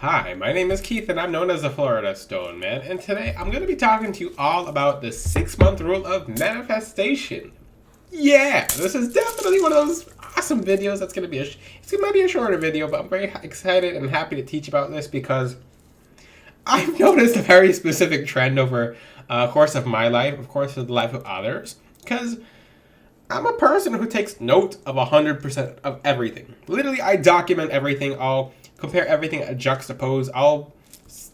Hi, my name is Keith and I'm known as the Florida Stone Man, and today I'm going to be talking to you all about the 6-month rule of manifestation. Yeah, this is definitely one of those awesome videos that's going to be it might be a shorter video, but I'm very excited and happy to teach about this because I've noticed a very specific trend over a course of my life, of course, of the life of others, because I'm a person who takes note of 100% of everything. Literally, I document everything. I'll compare everything, I juxtapose.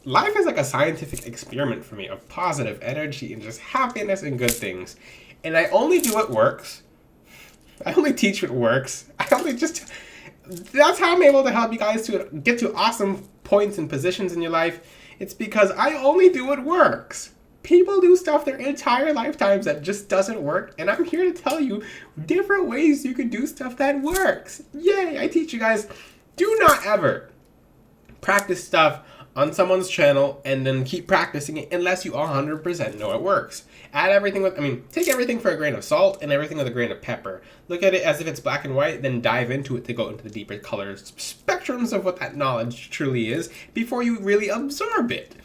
Life is like a scientific experiment for me of positive energy and just happiness and good things. And I only do what works. I only teach what works. That's how I'm able to help you guys to get to awesome points and positions in your life. It's because I only do what works. People do stuff their entire lifetimes that just doesn't work, and I'm here to tell you different ways you can do stuff that works. Yay! I teach you guys, do not ever practice stuff on someone's channel and then keep practicing it unless you 100% know it works. Take everything for a grain of salt and everything with a grain of pepper. Look at it as if it's black and white, then dive into it to go into the deeper colors, spectrums of what that knowledge truly is before you really absorb it.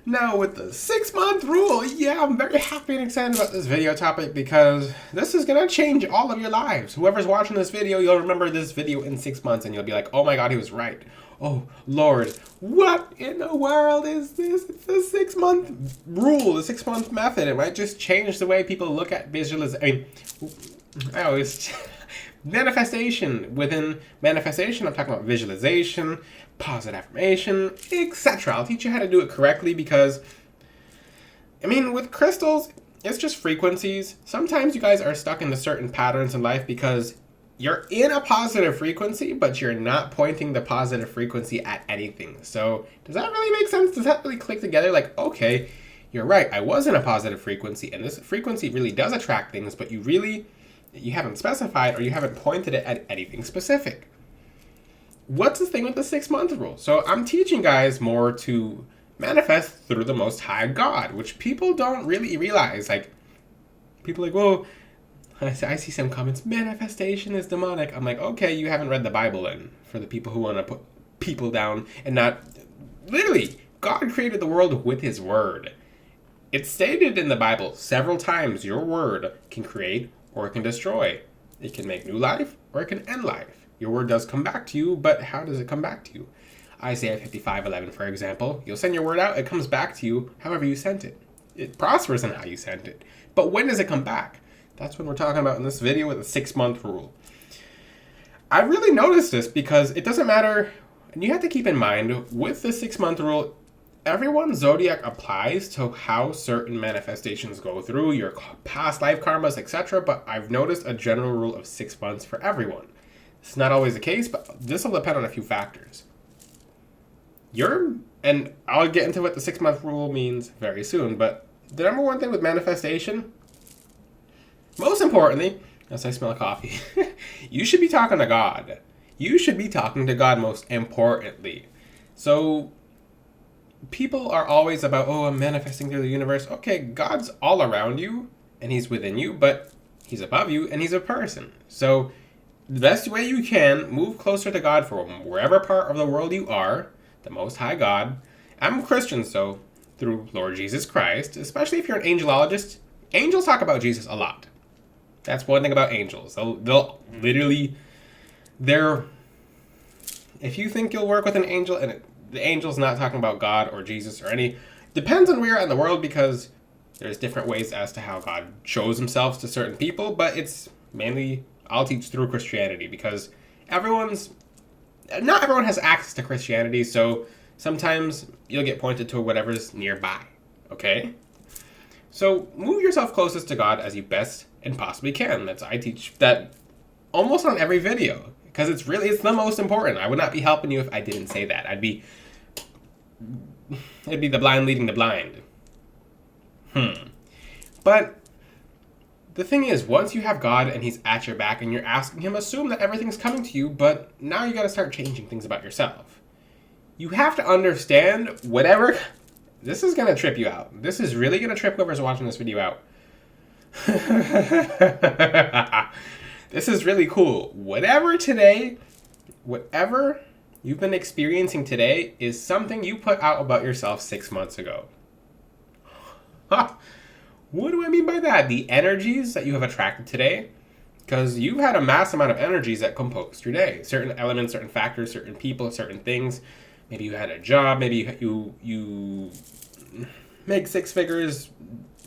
Now, with the 6-month rule, yeah, I'm very happy and excited about this video topic because this is going to change all of your lives. Whoever's watching this video, you'll remember this video in 6 months and you'll be like, oh my God, he was right. Oh, Lord, what in the world is this? It's the 6-month rule, the 6-month method. It might just change the way people look at manifestation. Within manifestation, I'm talking about visualization, positive affirmation, etc. I'll teach you how to do it correctly because, with crystals, it's just frequencies. Sometimes you guys are stuck into certain patterns in life because you're in a positive frequency, but you're not pointing the positive frequency at anything. So does that really make sense? Does that really click together? Like, okay, you're right. I was in a positive frequency, and this frequency really does attract things, but you haven't specified or you haven't pointed it at anything specific. What's the thing with the 6-month rule? So I'm teaching guys more to manifest through the Most High God, which people don't really realize. Like, people are like, well, I see some comments, manifestation is demonic. I'm like, okay, you haven't read the Bible then, for the people who want to put people down and not... Literally, God created the world with his word. It's stated in the Bible several times, your word can create or it can destroy. It can make new life or it can end life. Your word does come back to you, but how does it come back to you? Isaiah 55:11, for example. You'll send your word out, it comes back to you however you sent it. It prospers in how you sent it. But when does it come back? That's what we're talking about in this video with the 6-month rule. I really noticed this because it doesn't matter, and you have to keep in mind, with the 6-month rule, everyone's zodiac applies to how certain manifestations go through, your past life karmas, etc. But I've noticed a general rule of 6 months for everyone. It's not always the case, but this will depend on a few factors. And I'll get into what the 6-month rule means very soon, but the number one thing with manifestation, most importantly, as I smell coffee, you should be talking to God. You should be talking to God most importantly. So people are always about, oh, I'm manifesting through the universe. Okay, God's all around you and he's within you, but he's above you and he's a person. So the best way you can move closer to God from wherever part of the world you are, the Most High God. I'm a Christian, so through Lord Jesus Christ, especially if you're an angelologist, angels talk about Jesus a lot. That's one thing about angels. They'll literally, if you think you'll work with an angel and the angel's not talking about God or Jesus or depends on where you're at in the world because there's different ways as to how God shows himself to certain people, but it's mainly, I'll teach through Christianity because not everyone has access to Christianity, so sometimes you'll get pointed to whatever's nearby, okay? So move yourself closest to God as you best and possibly can. I teach that almost on every video because it's the most important. I would not be helping you if I didn't say that. It'd be the blind leading the blind. But the thing is, once you have God and he's at your back and you're asking him, assume that everything's coming to you, but now you got to start changing things about yourself. You have to understand whatever... This is going to trip you out. This is really going to trip whoever's watching this video out. This is really cool. Whatever you've been experiencing today is something you put out about yourself 6 months ago. Huh. What do I mean by that? The energies that you have attracted today, because you've had a mass amount of energies that composed your day. Certain elements, certain factors, certain people, certain things. Maybe you had a job. Maybe you make 6 figures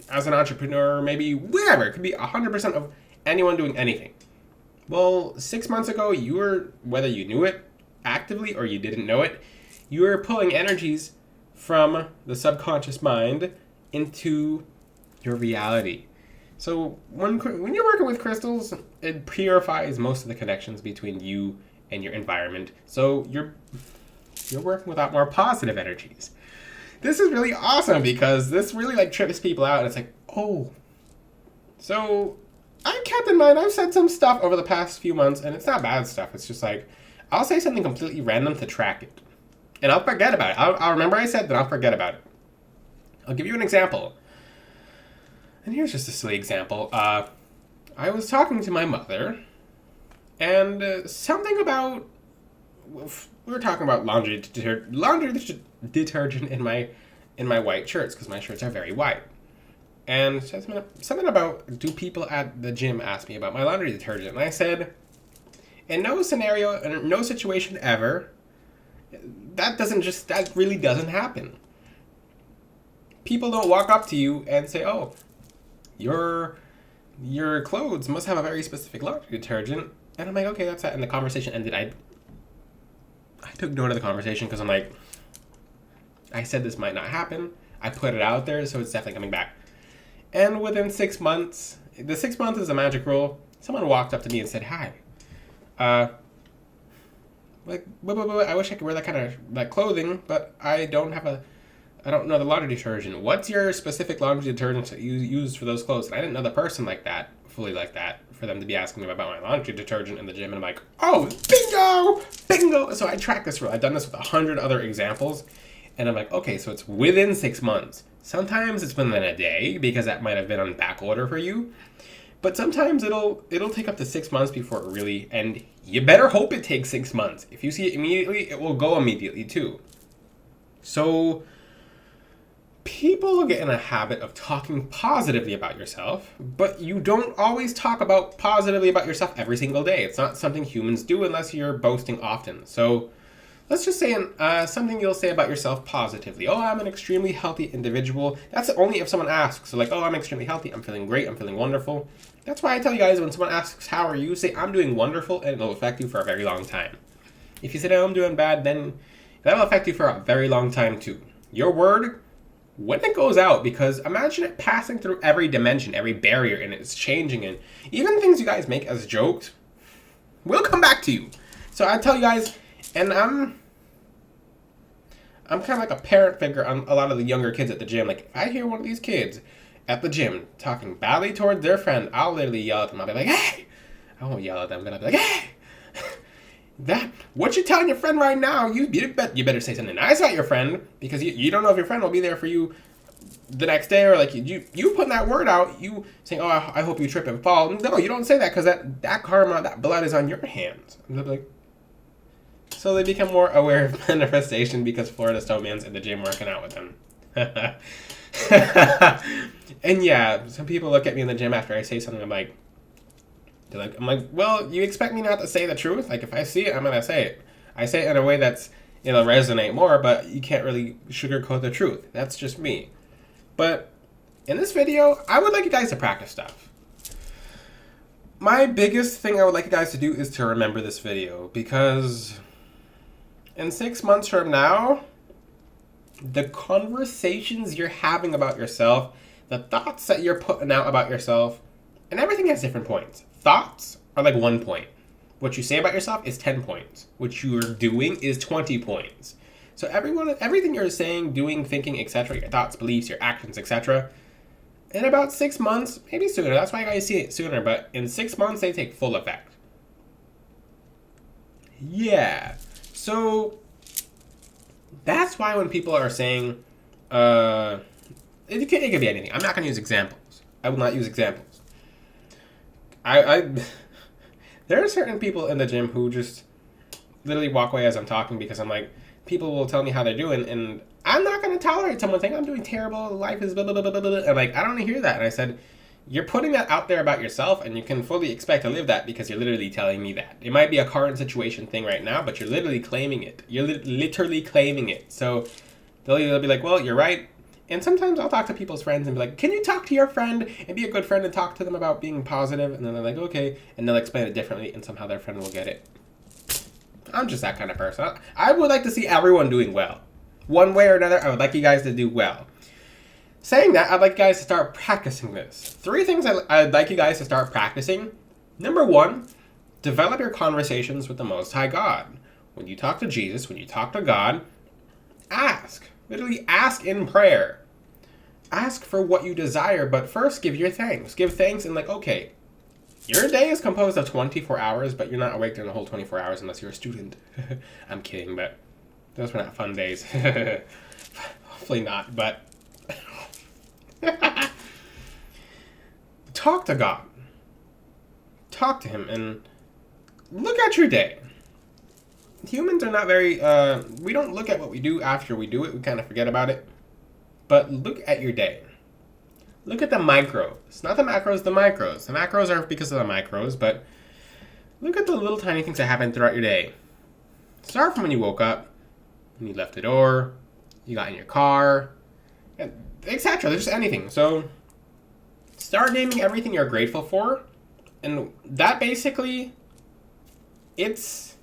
as an entrepreneur. Maybe whatever. It could be 100% of anyone doing anything. Well, 6 months ago, you were, whether you knew it actively or you didn't know it, you were pulling energies from the subconscious mind into your reality. So when you're working with crystals, it purifies most of the connections between you and your environment. So you're working with a lot more positive energies. This is really awesome because this really like trips people out, and it's like, oh. So I've kept in mind, I've said some stuff over the past few months, and it's not bad stuff. It's just like, I'll say something completely random to track it. And I'll forget about it. I'll remember I said, then I'll forget about it. I'll give you an example. And here's just a silly example. I was talking to my mother, and something about... We were talking about laundry detergent in my white shirts, because my shirts are very white. And something about, do people at the gym ask me about my laundry detergent? And I said, in no scenario, in no situation ever, that really doesn't happen. People don't walk up to you and say, oh, your clothes must have a very specific laundry detergent. And I'm like, okay, that's that. And the conversation ended. I took note of the conversation because I'm like, I said this might not happen. I put it out there, so it's definitely coming back. And within 6 months, the 6 months is a magic rule. Someone walked up to me and said, hi. I wish I could wear that kind of clothing, but I don't know the laundry detergent. What's your specific laundry detergent that you use for those clothes? And I didn't know the person fully like that, for them to be asking me about my laundry detergent in the gym. And I'm like, oh, bingo! So I track this rule. I've done this with 100 other examples. And I'm like, okay, so it's within 6 months. Sometimes it's within a day, because that might have been on back order for you. But sometimes it'll take up to 6 months before it really, and you better hope it takes 6 months. If you see it immediately, it will go immediately too. So people get in a habit of talking positively about yourself, but you don't always talk about positively about yourself every single day. It's not something humans do unless you're boasting often. So let's just say something you'll say about yourself positively. Oh, I'm an extremely healthy individual. That's only if someone asks. So like, oh, I'm extremely healthy. I'm feeling great. I'm feeling wonderful. That's why I tell you guys, when someone asks, how are you? Say, I'm doing wonderful, and it'll affect you for a very long time. If you say, oh, I'm doing bad, then that'll affect you for a very long time too. Your word, when it goes out, because imagine it passing through every dimension, every barrier, and it's changing, and even things you guys make as jokes will come back to you. So I tell you guys, and I'm kind of like a parent figure on a lot of the younger kids at the gym. Like, if I hear one of these kids at the gym talking badly towards their friend, I'll literally yell at them. I'll be like, hey! I won't yell at them, but I'll be like, hey! What you telling your friend right now? You better say something nice about your friend, because you don't know if your friend will be there for you the next day, or like you putting that word out, you saying, oh, I hope you trip and fall. No, you don't say that, because that karma, that blood is on your hands. And they'll be like, so they become more aware of manifestation because Florida Stone Man's in the gym working out with them. And yeah, some people look at me in the gym after I say something. I'm like, well, you expect me not to say the truth? Like, if I see it, I'm gonna say it. I say it in a way that's, it'll resonate more, but you can't really sugarcoat the truth. That's just me. But in this video, I would like you guys to practice stuff. My biggest thing I would like you guys to do is to remember this video, because in 6 months from now, the conversations you're having about yourself, the thoughts that you're putting out about yourself, and everything has different points. Thoughts are like 1 point. What you say about yourself is 10 points. What you're doing is 20 points. So everything you're saying, doing, thinking, etc., your thoughts, beliefs, your actions, etc., in about 6 months, maybe sooner, that's why you guys see it sooner, but in 6 months, they take full effect. Yeah. So that's why when people are saying, it could be anything. I'm not going to use examples. I will not use examples. There are certain people in the gym who just literally walk away as I'm talking because I'm like, people will tell me how they're doing, and I'm not going to tolerate someone saying I'm doing terrible, life is blah, blah, blah, blah, blah, blah. And like, I don't want to hear that. And I said, you're putting that out there about yourself, and you can fully expect to live that because you're literally telling me that. It might be a current situation thing right now, but you're literally claiming it. You're literally claiming it. So they'll be like, well, you're right. And sometimes I'll talk to people's friends and be like, can you talk to your friend and be a good friend and talk to them about being positive? And then they're like, okay. And they'll explain it differently, and somehow their friend will get it. I'm just that kind of person. I would like to see everyone doing well. One way or another, I would like you guys to do well. Saying that, I'd like you guys to start practicing this. 3 things I'd like you guys to start practicing. Number 1, develop your conversations with the Most High God. When you talk to Jesus, when you talk to God, ask. Literally ask in prayer. Ask for what you desire, but first give your thanks. Give thanks and like, okay, your day is composed of 24 hours, but you're not awake during the whole 24 hours unless you're a student. I'm kidding, but those were not fun days. Hopefully not, but talk to God. Talk to Him and look at your day. Humans are not very, we don't look at what we do after we do it. We kind of forget about it. But look at your day. Look at the micros. Not the macros, the micros. The macros are because of the micros, but look at the little tiny things that happen throughout your day. Start from when you woke up, when you left the door, you got in your car, etc. There's just anything. So start naming everything you're grateful for. And that basically, it's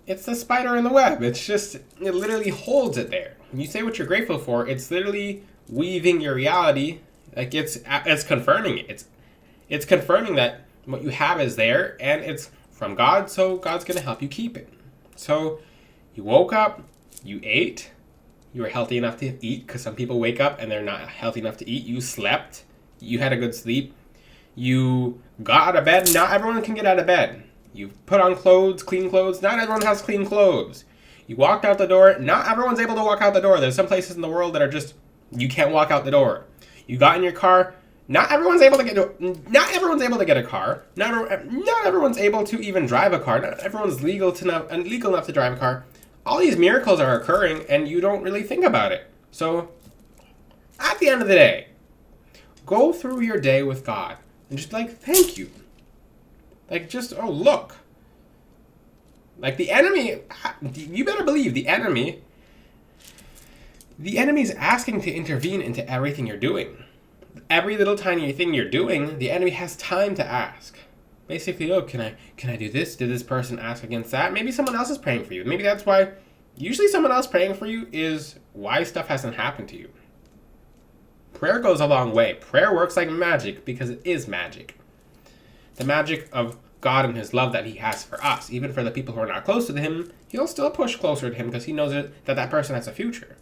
the spider in the web. It literally holds it there. When you say what you're grateful for, it's literally weaving your reality. Like it's confirming it. It's confirming that what you have is there and it's from God, so God's going to help you keep it. So you woke up, you ate, you were healthy enough to eat, because some people wake up and they're not healthy enough to eat. You slept, you had a good sleep, you got out of bed. Not everyone can get out of bed. You put on clothes, clean clothes. Not everyone has clean clothes. You walked out the door. Not everyone's able to walk out the door. There's some places in the world that are just, you can't walk out the door. You got in your car. Not everyone's able to get a car. Not everyone's able to even drive a car. Not everyone's legal enough to drive a car. All these miracles are occurring and you don't really think about it. So at the end of the day, go through your day with God and just like, thank you. Like just, oh look. Like the enemy, you better believe the enemy's asking to intervene into everything you're doing. Every little tiny thing you're doing, the enemy has time to ask. Basically, oh, can I do this? Did this person ask against that? Maybe someone else is praying for you. Maybe that's why, usually someone else praying for you is why stuff hasn't happened to you. Prayer goes a long way. Prayer works like magic because it is magic. The magic of God and His love that He has for us. Even for the people who are not close to Him, He'll still push closer to Him because He knows that person has a future.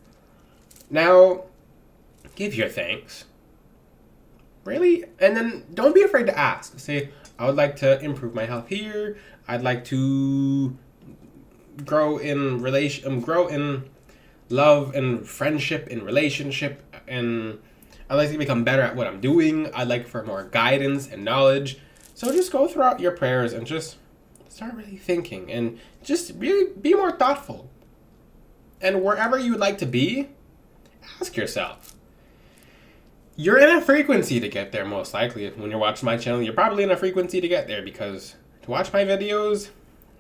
Now, give your thanks. Really? And then don't be afraid to ask. Say, I would like to improve my health here. I'd like to grow in love and friendship and relationship, and I'd like to become better at what I'm doing. I'd like for more guidance and knowledge. So just go throughout your prayers and just start really thinking and just really be more thoughtful. And wherever you would like to be, ask yourself. You're in a frequency to get there, most likely. When you're watching my channel, you're probably in a frequency to get there, because to watch my videos,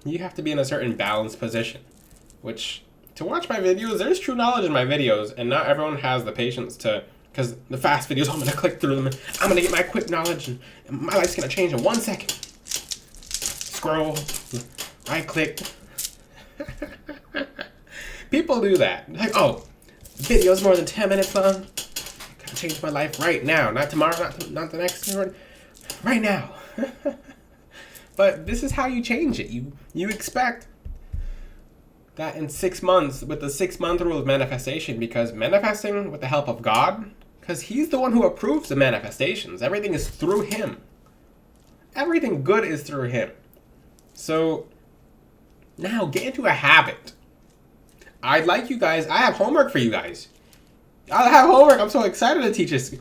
you have to be in a certain balanced position. Which, to watch my videos, there's true knowledge in my videos, and not everyone has the patience to, because the fast videos, I'm going to click through them, and I'm going to get my quick knowledge, and my life's going to change in 1 second. Scroll, right click. People do that. Like, oh, video's more than 10 minutes long. Change my life right now, not tomorrow, not the next one, right now. But this is how you change it. You expect that in 6 months, with the 6-month rule of manifestation, because manifesting with the help of God, because He's the one who approves the manifestations. Everything is through Him. Everything good is through Him. So now get into a habit. I'd like you guys, I have homework for you guys. I'll have homework. I'm so excited to teach this.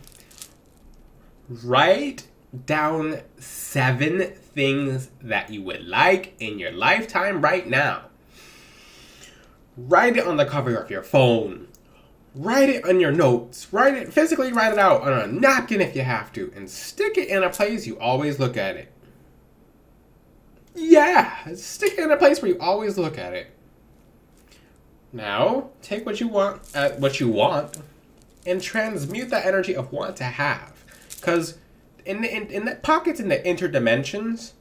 Write down 7 things that you would like in your lifetime right now. Write it on the cover of your phone. Write it on your notes. Physically write it out on a napkin if you have to, and stick it in a place you always look at it. Yeah, stick it in a place where you always look at it. Now, take what you want, and transmute that energy of want to have. Because in the pockets in the interdimensions,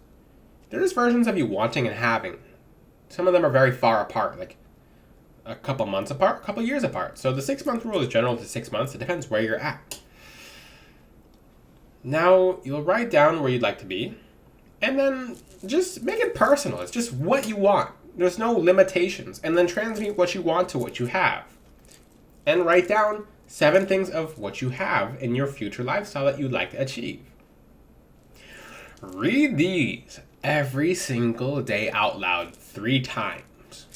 there's versions of you wanting and having. Some of them are very far apart, like a couple months apart, a couple years apart. So the 6-month rule is general to 6 months. It depends where you're at. Now, you'll write down where you'd like to be, and then just make it personal. It's just what you want. There's no limitations. And then transmute what you want to what you have. And write down 7 things of what you have in your future lifestyle that you'd like to achieve. Read these every single day out loud 3 times.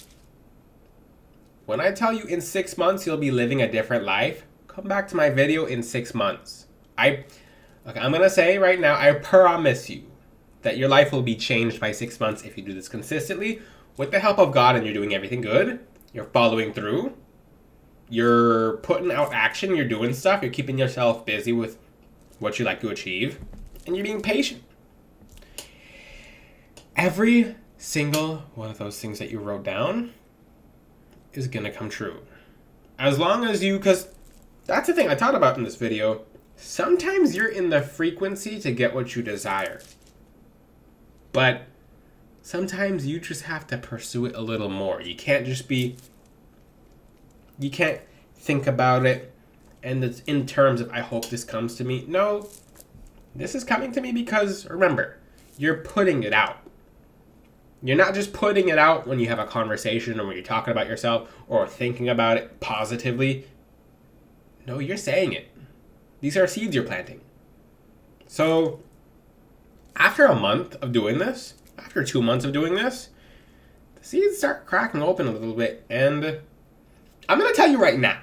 When I tell you in 6 months you'll be living a different life, come back to my video in 6 months. I'm going to say right now, I promise you that your life will be changed by 6 months if you do this consistently with the help of God and you're doing everything good. You're following through. You're putting out action. You're doing stuff. You're keeping yourself busy with what you like to achieve. And you're being patient. Every single one of those things that you wrote down is going to come true. As long as you, because that's the thing I talked about in this video. Sometimes you're in the frequency to get what you desire. But sometimes you just have to pursue it a little more. You can't think about it and it's in terms of, I hope this comes to me. No, this is coming to me because, remember, you're putting it out. You're not just putting it out when you have a conversation or when you're talking about yourself or thinking about it positively. No, you're saying it. These are seeds you're planting. So, after a month of doing this, after 2 months of doing this, the seeds start cracking open a little bit. And I'm going to tell you right now,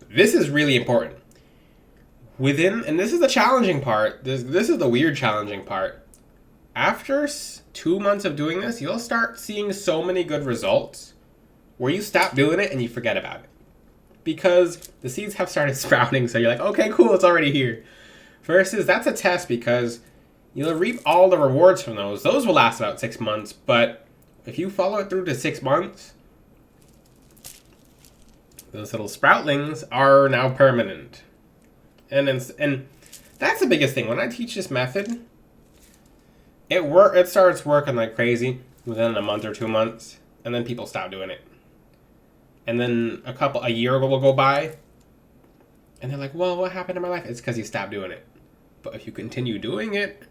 this is really important. And this is the challenging part, this is the weird challenging part. After 2 months of doing this, you'll start seeing so many good results where you stop doing it and you forget about it. Because the seeds have started sprouting, so you're like, okay, cool, it's already here. Versus, that's a test because you'll reap all the rewards from those. Those will last about 6 months, but if you follow it through to 6 months, those little sproutlings are now permanent. And that's the biggest thing. When I teach this method, it starts working like crazy within a month or 2 months, and then people stop doing it. And then a year will go by, and they're like, well, what happened to my life? It's because you stopped doing it. But if you continue doing it,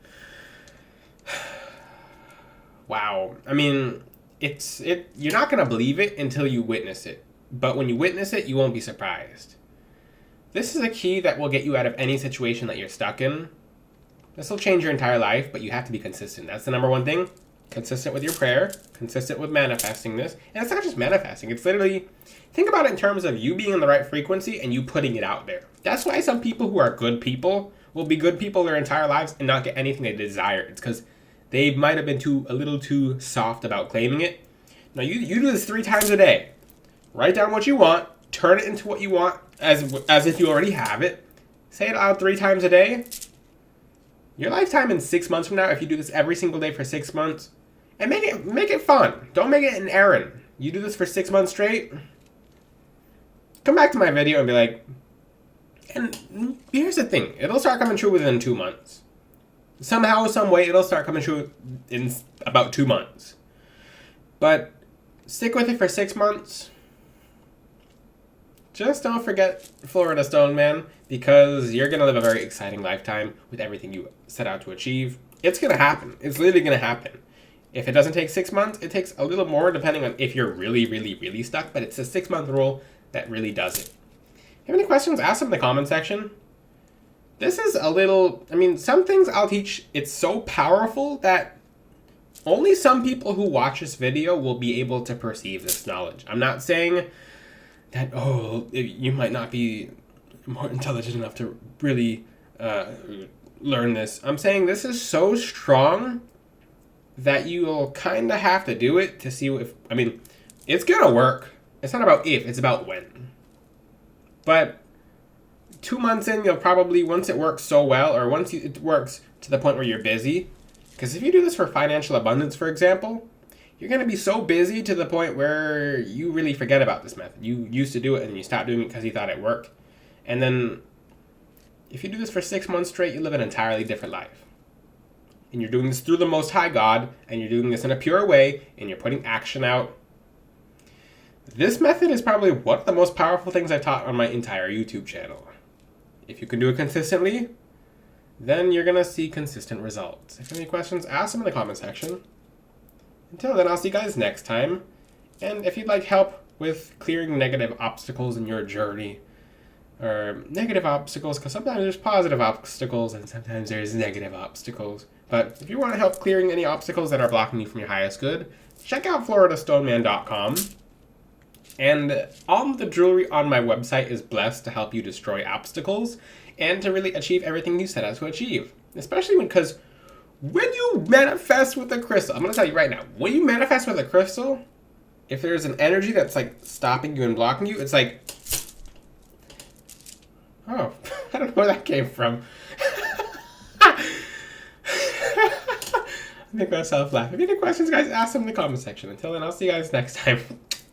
wow. I mean, you're not going to believe it until you witness it. But when you witness it, you won't be surprised. This is a key that will get you out of any situation that you're stuck in. This will change your entire life, but you have to be consistent. That's the number one thing. Consistent with your prayer, consistent with manifesting this. And it's not just manifesting. It's literally, think about it in terms of you being in the right frequency and you putting it out there. That's why some people who are good people will be good people their entire lives and not get anything they desire. It's because they might have been a little too soft about claiming it. Now, you do this 3 times a day. Write down what you want. Turn it into what you want as if you already have it. Say it out 3 times a day. Your lifetime in 6 months from now, if you do this every single day for 6 months, and make it fun. Don't make it an errand. You do this for 6 months straight, come back to my video and be like, and here's the thing. It'll start coming true within 2 months. Somehow, some way, it'll start coming true in about 2 months. But stick with it for 6 months. Just don't forget Florida Stone Man, because you're going to live a very exciting lifetime with everything you set out to achieve. It's going to happen. It's literally going to happen. If it doesn't take 6 months, it takes a little more depending on if you're really, really, really stuck, but it's a 6-month rule that really does it. If you have any questions, ask them in the comment section. This is some things I'll teach, it's so powerful that only some people who watch this video will be able to perceive this knowledge. I'm not saying that, you might not be more intelligent enough to really learn this. I'm saying this is so strong that you'll kind of have to do it to see it's going to work. It's not about if, it's about when. But 2 months in, you'll probably, once it works so well, or once it works to the point where you're busy, because if you do this for financial abundance, for example, you're going to be so busy to the point where you really forget about this method. You used to do it and you stopped doing it because you thought it worked. And then if you do this for 6 months straight, you live an entirely different life. And you're doing this through the Most High God, and you're doing this in a pure way, and you're putting action out. This method is probably one of the most powerful things I've taught on my entire YouTube channel. If you can do it consistently, then you're going to see consistent results. If you have any questions, ask them in the comment section. Until then, I'll see you guys next time. And if you'd like help with clearing negative obstacles in your journey, or negative obstacles, because sometimes there's positive obstacles and sometimes there's negative obstacles. But if you want help clearing any obstacles that are blocking you from your highest good, check out floridastoneman.com. And all of the jewelry on my website is blessed to help you destroy obstacles and to really achieve everything you set out to achieve. Especially because when you manifest with a crystal, I'm going to tell you right now, when you manifest with a crystal, if there's an energy that's like stopping you and blocking you, it's like, oh, I don't know where that came from. I make myself laugh. If you have any questions, guys, ask them in the comment section. Until then, I'll see you guys next time.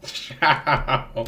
Ciao.